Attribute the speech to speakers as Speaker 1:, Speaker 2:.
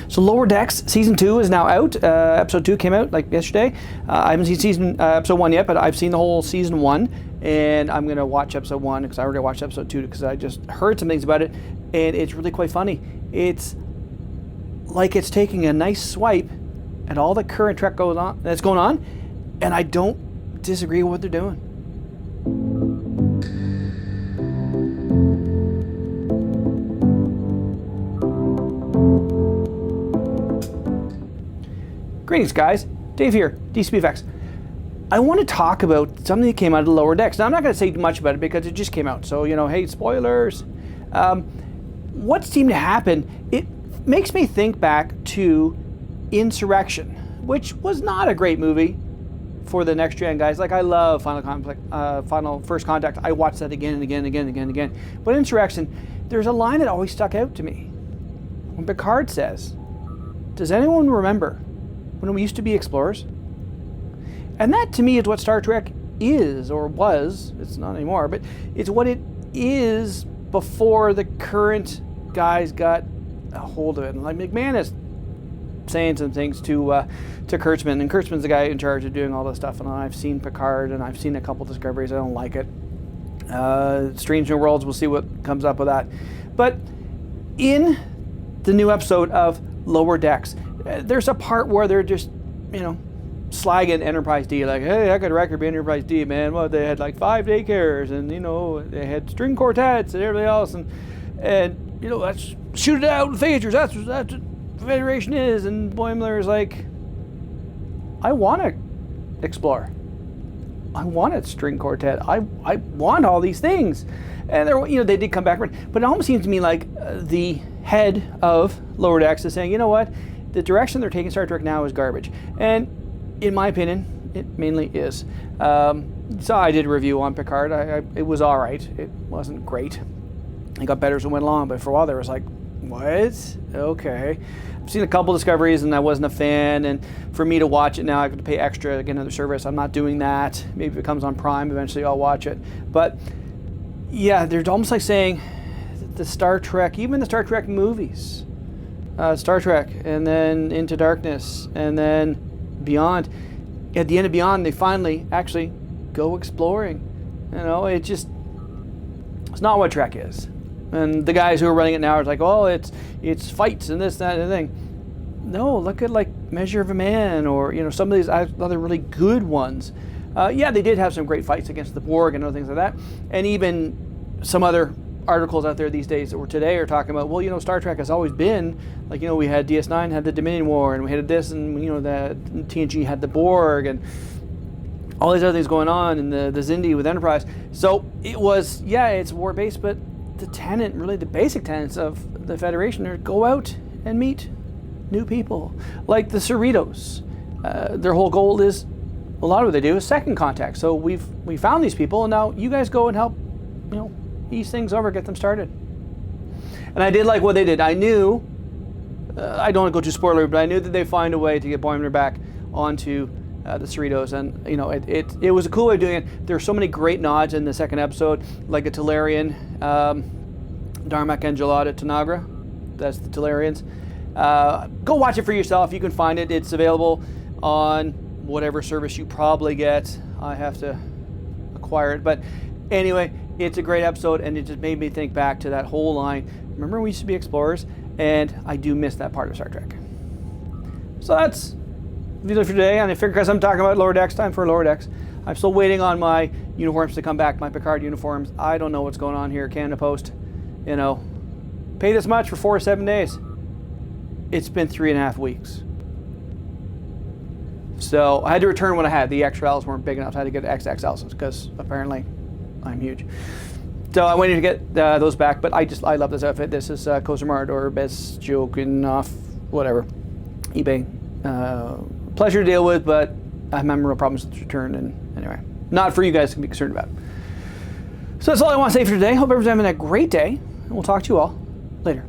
Speaker 1: So Lower Decks season 2 is now out. Episode 2 came out like yesterday. I haven't seen episode 1 yet, but I've seen the whole season 1, and I'm gonna watch episode 1 because I already watched episode 2 because I just heard some things about it, and it's really quite funny. It's like it's taking a nice swipe at all the current Trek that's going on, and I don't disagree with what they're doing. Greetings, guys. Dave here, DCBFX. I want to talk about something that came out of the Lower Decks. Now, I'm not going to say too much about it because it just came out. So, hey, spoilers. What seemed to happen, it makes me think back to Insurrection, which was not a great movie for the next gen guys. Like, I love Final First Contact. I watched that again and again and again and again and again. But Insurrection, there's a line that always stuck out to me. When Picard says, "Does anyone remember when we used to be explorers?" And that to me is what Star Trek is, or was. It's not anymore, but it's what it is before the current guys got a hold of it. And like McManus saying some things to Kurtzman, and Kurtzman's the guy in charge of doing all this stuff. And I've seen Picard, and I've seen a couple Discoveries. I don't like it. Strange New Worlds, we'll see what comes up with that. But in the new episode of Lower Decks, there's a part where they're just, slagging Enterprise D, like, hey, I could record Enterprise D, man. Well, they had like 5 daycares, and they had string quartets and everything else, and let's shoot it out with phasers. That's what Federation is. And Boimler is like, I want to explore. I want a string quartet. I want all these things. And they did come back, but it almost seems to me like the head of Lower Decks is saying, you know what, the direction they're taking Star Trek now is garbage. And in my opinion, it mainly is. So I did a review on Picard. It was all right. It wasn't great. It got better as it went along, but for a while there was like, what? Okay. I've seen a couple Discoveries and I wasn't a fan, and for me to watch it now I have to pay extra to get another service. I'm not doing that. Maybe if it comes on Prime eventually I'll watch it. But yeah, they're almost like saying the Star Trek, even the Star Trek movies, Star Trek and then Into Darkness and then Beyond, at the end of Beyond they finally actually go exploring. It's not what Trek is. And the guys who are running it now are like, oh, it's fights and this, that, and the thing. No, look at like Measure of a Man, or some of these other really good ones. Yeah, they did have some great fights against the Borg and other things like that. And even some other articles out there these days that were today are talking about, well, Star Trek has always been like, we had DS9 had the Dominion War, and we had this, and the TNG had the Borg, and all these other things going on, and the Xindi with Enterprise. So it was, yeah, it's war based, but the basic tenets of the Federation are go out and meet new people, like the Cerritos. Their whole goal is, a lot of what they do is second contact. So we found these people, and now you guys go and help, ease things over, get them started. And I did like what they did. I knew, I don't want to go too spoiler, but I knew that they find a way to get Boimler back onto the Cerritos, and it was a cool way of doing it. There are so many great nods in the second episode, like a Talarian, Darmak and Jalad Tanagra. That's the Talarians. Go watch it for yourself. You can find it. It's available on whatever service you probably get. I have to acquire it, but anyway, it's a great episode, and it just made me think back to that whole line. Remember, we used to be explorers, and I do miss that part of Star Trek. So that's the video for today, and I figure because I'm talking about Lower Decks, time for Lower Decks. I'm still waiting on my uniforms to come back, my Picard uniforms. I don't know what's going on here. Canada Post, pay this much for 4 to 7 days. It's been 3.5 weeks. So I had to return what I had. The XLs weren't big enough. So I had to get XXLs because apparently I'm huge. So I waited to get those back, but I love this outfit. This is Cosmart or Best Joking Off, whatever, eBay. Pleasure to deal with, but I have memorable problems with return, and anyway, not for you guys to be concerned about. So that's all I want to say for today. Hope everyone's having a great day, and we'll talk to you all later.